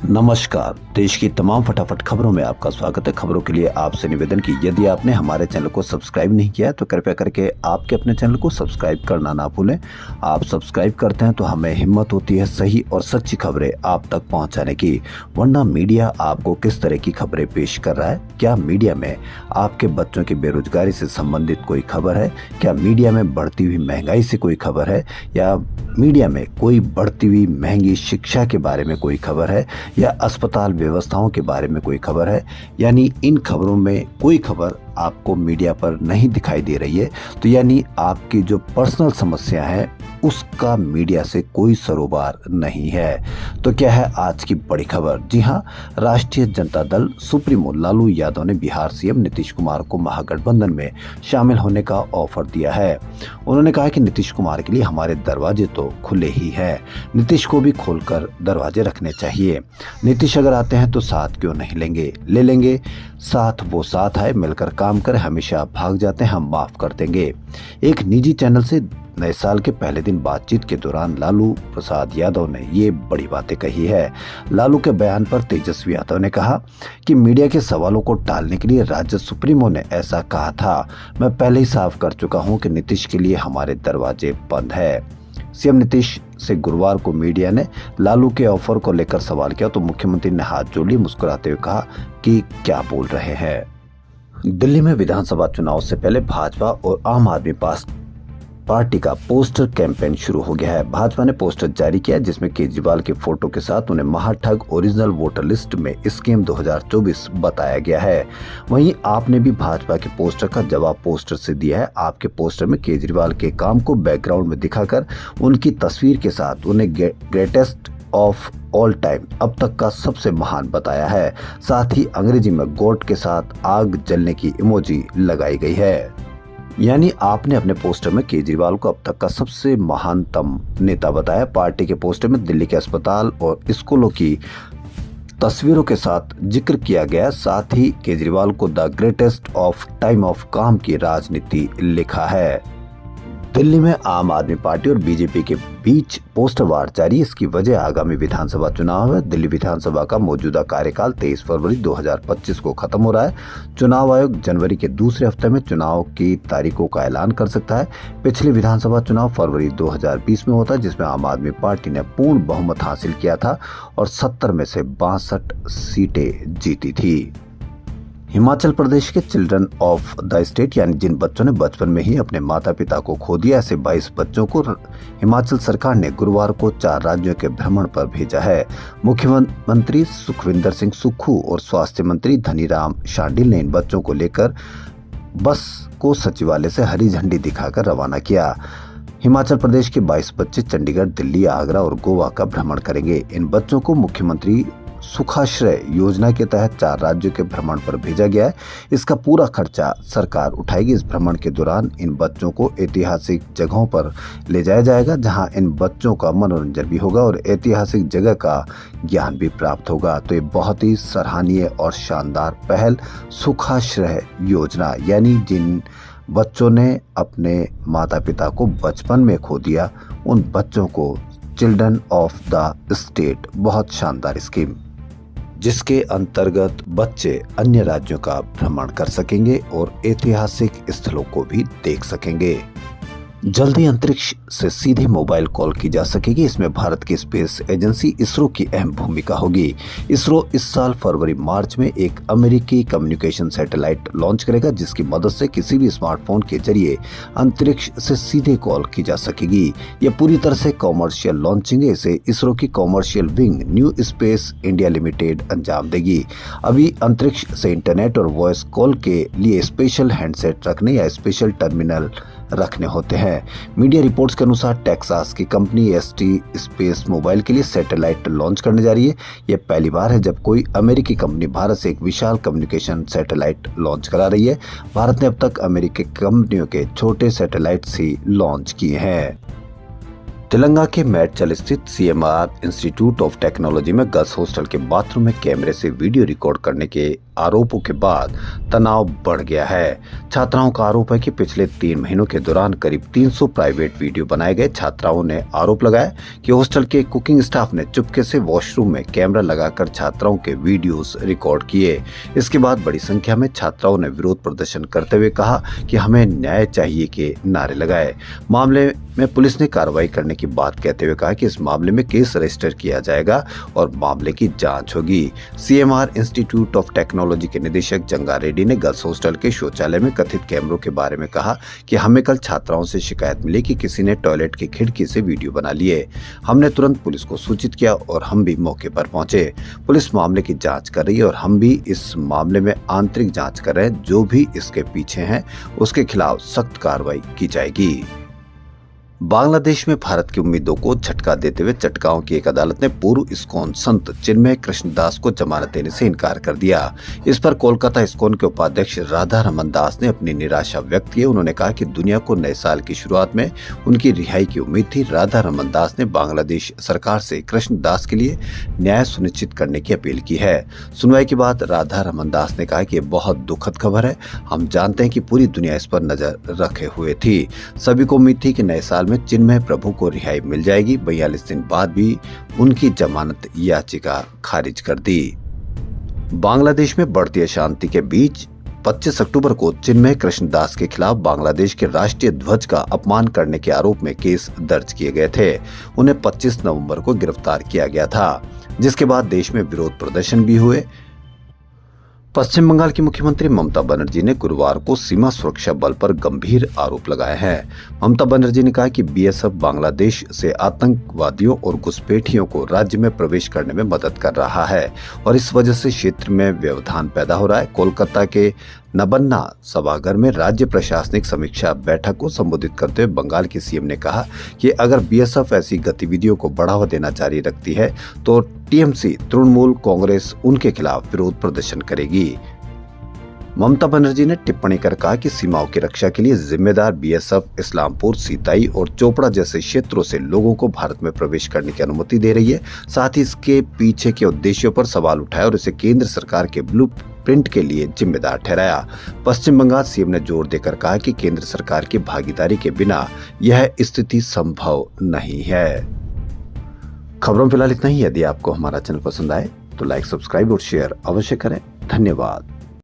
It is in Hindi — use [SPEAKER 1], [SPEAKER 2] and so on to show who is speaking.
[SPEAKER 1] नमस्कार। देश की तमाम फटाफट खबरों में आपका स्वागत है। खबरों के लिए आपसे निवेदन कि यदि आपने हमारे चैनल को सब्सक्राइब नहीं किया है तो कृपया करके आपके अपने चैनल को सब्सक्राइब करना ना भूलें। आप सब्सक्राइब करते हैं तो हमें हिम्मत होती है सही और सच्ची खबरें आप तक पहुंचाने की। वरना मीडिया आपको किस तरह की खबरें पेश कर रहा है? क्या मीडिया में आपके बच्चों की बेरोजगारी से संबंधित कोई खबर है? क्या मीडिया में बढ़ती हुई महंगाई से कोई खबर है? या मीडिया में कोई बढ़ती हुई महंगी शिक्षा के बारे में कोई खबर है? या अस्पताल व्यवस्थाओं के बारे में कोई खबर है? यानी इन खबरों में कोई खबर आपको मीडिया पर नहीं दिखाई दे रही है, तो यानी आपकी जो पर्सनल समस्या है उसका मीडिया से कोई सरोकार नहीं है। तो क्या है आज की बड़ी खबर? जी हां, राष्ट्रीय जनता दल सुप्रीमो लालू यादव ने बिहार सीएम नीतीश कुमार को महागठबंधन में शामिल होने का ऑफर दिया है। उन्होंने कहा कि नीतीश कुमार के लिए हमारे दरवाजे तो खुले ही हैं, नीतीश को भी खोलकर दरवाजे रखने चाहिए। नीतीश अगर आते हैं तो साथ क्यों नहीं लेंगे? ले लेंगे। साथ वो साथ है, मिलकर काम करे, हमेशा भाग जाते हैं, हम माफ कर देंगे। एक निजी चैनल से नए साल के पहले दिन बातचीत के दौरान लालू प्रसाद यादव ने ये बड़ी बातें कही है। लालू के बयान पर तेजस्वी यादव ने कहा कि मीडिया के सवालों को टालने के लिए राज्य सुप्रीमो ने ऐसा कहा था। मैं पहले ही साफ कर चुका हूं कि नीतीश के लिए हमारे दरवाजे बंद है। सीएम नीतीश से गुरुवार को मीडिया ने लालू के ऑफर को लेकर सवाल किया तो मुख्यमंत्री ने हाथ जोड़ लिए, मुस्कुराते हुए कहा कि क्या बोल रहे हैं। दिल्ली में विधानसभा चुनाव से पहले भाजपा और आम आदमी पार्टी का पोस्टर कैंपेन शुरू हो गया है। भाजपा ने पोस्टर जारी किया जिसमें केजरीवाल के फोटो के साथ उन्हें महाठग ओरिजिनल वोटर लिस्ट में स्कीम 2024 बताया गया है। वहीं आपने भी भाजपा के पोस्टर का जवाब पोस्टर से दिया है। आपके पोस्टर में केजरीवाल के काम को बैकग्राउंड में दिखाकर उनकी तस्वीर के साथ उन्हें ग्रेटेस्ट ऑफ ऑल टाइम, अब तक का सबसे महान बताया है। साथ ही अंग्रेजी में गॉड के साथ आग जलने की इमोजी लगाई गई है। यानी आपने अपने पोस्टर में केजरीवाल को अब तक का सबसे महानतम नेता बताया। पार्टी के पोस्टर में दिल्ली के अस्पताल और स्कूलों की तस्वीरों के साथ जिक्र किया गया। साथ ही केजरीवाल को the greatest of time of काम की राजनीति लिखा है। दिल्ली में आम आदमी पार्टी और बीजेपी के बीच पोस्टर वार जारी। इसकी वजह आगामी विधानसभा चुनाव है। दिल्ली विधानसभा का मौजूदा कार्यकाल 23 फरवरी 2025 को खत्म हो रहा है। चुनाव आयोग जनवरी के दूसरे हफ्ते में चुनाव की तारीखों का ऐलान कर सकता है। पिछले विधानसभा चुनाव फरवरी 2020 में होता, जिसमें आम आदमी पार्टी ने पूर्ण बहुमत हासिल किया था और 70 में से 62 सीटें जीती थी। हिमाचल प्रदेश के चिल्ड्रन ऑफ द स्टेट यानी जिन बच्चों ने बचपन में ही अपने माता पिता को खो दिया, ऐसे 22 बच्चों को हिमाचल सरकार ने गुरुवार को 4 राज्यों के भ्रमण पर भेजा है। मुख्यमंत्री सुखविंदर सिंह सुक्खू और स्वास्थ्य मंत्री धनीराम शांडिल ने इन बच्चों को लेकर बस को सचिवालय से हरी झंडी दिखाकर रवाना किया। हिमाचल प्रदेश के 22 बच्चे चंडीगढ़, दिल्ली, आगरा और गोवा का भ्रमण करेंगे। इन बच्चों को मुख्यमंत्री सुखाश्रय योजना के तहत 4 राज्यों के भ्रमण पर भेजा गया है। इसका पूरा खर्चा सरकार उठाएगी। इस भ्रमण के दौरान इन बच्चों को ऐतिहासिक जगहों पर ले जाया जाएगा, जहां इन बच्चों का मनोरंजन भी होगा और ऐतिहासिक जगह का ज्ञान भी प्राप्त होगा। तो ये बहुत ही सराहनीय और शानदार पहल सुखाश्रय योजना, यानी जिन बच्चों ने अपने माता पिता को बचपन में खो दिया, उन बच्चों को चिल्ड्रन ऑफ द स्टेट, बहुत शानदार स्कीम, जिसके अंतर्गत बच्चे अन्य राज्यों का भ्रमण कर सकेंगे और ऐतिहासिक स्थलों को भी देख सकेंगे। जल्दी अंतरिक्ष से सीधे मोबाइल कॉल की जा सकेगी। इसमें भारत की स्पेस एजेंसी इसरो की अहम भूमिका होगी। इसरो इस साल फरवरी मार्च में एक अमेरिकी कम्युनिकेशन सैटेलाइट लॉन्च करेगा, जिसकी मदद से किसी भी स्मार्टफोन के जरिए अंतरिक्ष से सीधे कॉल की जा सकेगी। यह पूरी तरह से कॉमर्शियल लॉन्चिंग है। इसे इसरो की commercial wing new space India limited अंजाम देगी। अभी अंतरिक्ष से इंटरनेट और वॉइस कॉल के लिए स्पेशल हैंडसेट रखने या स्पेशल टर्मिनल रखने होते हैं। मीडिया रिपोर्ट्स के अनुसार टेक्सास की कंपनी एसटी स्पेस मोबाइल के लिए सैटेलाइट लॉन्च करने जा रही है। यह पहली बार है जब कोई अमेरिकी कंपनी भारत से एक विशाल कम्युनिकेशन सैटेलाइट लॉन्च करा रही है। भारत ने अब तक अमेरिकी कंपनियों के छोटे सैटेलाइट्स ही लॉन्च किए हैं। तेलंगाना के मेडचल स्थित सीएमआर इंस्टीट्यूट ऑफ टेक्नोलॉजी में गर्ल्स हॉस्टल के बाथरूम में कैमरे से वीडियो रिकॉर्ड करने के आरोपों के बाद तनाव बढ़ गया है। छात्राओं का आरोप है कि पिछले 3 महीनों के दौरान करीब 300 प्राइवेट वीडियो बनाए गए। छात्राओं ने आरोप लगाया कि हॉस्टल के कुकिंग स्टाफ ने चुपके से वॉशरूम में कैमरा लगाकर छात्राओं के वीडियोस रिकॉर्ड किए। इसके बाद बड़ी संख्या में छात्राओं ने विरोध प्रदर्शन करते हुए कहा कि हमें न्याय चाहिए के नारे लगाए। मामले में पुलिस ने कार्रवाई करने की बात कहते हुए कहा कि इस मामले में केस रजिस्टर किया जाएगा और मामले की जांच होगी। सीएमआर इंस्टीट्यूट ऑफ टेक्नोलॉजी के निदेशक जंगा रेड्डी ने गर्ल्स हॉस्टल के शौचालय में कथित कैमरों के बारे में कहा कि हमें कल छात्राओं से शिकायत मिली कि किसी ने टॉयलेट की खिड़की से वीडियो बना लिए। हमने तुरंत पुलिस को सूचित किया और हम भी मौके पर पहुंचे। पुलिस मामले की जांच कर रही है और हम भी इस मामले में आंतरिक जांच कर रहे हैं। जो भी इसके पीछे हैं उसके खिलाफ सख्त कार्रवाई की जाएगी। बांग्लादेश में भारत की उम्मीदों को झटका देते हुए चटगांव की एक अदालत ने पूर्व इस्कॉन संत चिन्मय कृष्णदास को जमानत देने से इनकार कर दिया। इस पर कोलकाता इस्कॉन के उपाध्यक्ष राधा रमन दास ने अपनी निराशा व्यक्त की। उन्होंने कहा कि दुनिया को नए साल की शुरुआत में उनकी रिहाई की उम्मीद थी। राधा रमन दास ने बांग्लादेश सरकार से कृष्णदास के लिए न्याय सुनिश्चित करने की अपील की है। सुनवाई के बाद राधा रमन दास ने कहा कि यह बहुत दुखद खबर है। हम जानते हैं कि पूरी दुनिया इस पर नजर रखे हुए थी। सभी को उम्मीद थी कि नए साल में चिन्मय प्रभु को रिहाई मिल जाएगी। 42 दिन बाद भी उनकी जमानत याचिका खारिज कर दी। बांग्लादेश में बढ़ती अशांति के बीच 25 अक्टूबर को चिन्मय कृष्णदास के खिलाफ बांग्लादेश के राष्ट्रीय ध्वज का अपमान करने के आरोप में केस दर्ज किए गए थे। उन्हें 25 नवंबर को गिरफ्तार किया गया था, जिसके बाद देश में विरोध प्रदर्शन भी हुए। पश्चिम बंगाल की मुख्यमंत्री ममता बनर्जी ने गुरुवार को सीमा सुरक्षा बल पर गंभीर आरोप लगाए हैं। ममता बनर्जी ने कहा कि बीएसएफ बांग्लादेश से आतंकवादियों और घुसपैठियों को राज्य में प्रवेश करने में मदद कर रहा है और इस वजह से क्षेत्र में व्यवधान पैदा हो रहा है। कोलकाता के नबन्ना सभागार में राज्य प्रशासनिक समीक्षा बैठक को संबोधित करते हुए बंगाल के सीएम ने कहा कि अगर बीएसएफ ऐसी गतिविधियों को बढ़ावा देना जारी रखती है तो टीएमसी, तृणमूल कांग्रेस उनके खिलाफ विरोध प्रदर्शन करेगी। ममता बनर्जी ने टिप्पणी कर कहा कि सीमाओं की रक्षा के लिए जिम्मेदार बीएसएफ इस्लामपुर, सीताई और चोपड़ा जैसे क्षेत्रों से लोगों को भारत में प्रवेश करने की अनुमति दे रही है। साथ ही इसके पीछे के उद्देश्यों पर सवाल उठाया और इसे केंद्र सरकार के ब्लू प्रिंट के लिए जिम्मेदार ठहराया। पश्चिम बंगाल सीएम ने जोर देकर कहा कि केंद्र सरकार की भागीदारी के बिना यह स्थिति संभव नहीं है। खबरों में फिलहाल इतना ही। यदि आपको हमारा चैनल पसंद आए तो लाइक, सब्सक्राइब और शेयर अवश्य करें। धन्यवाद।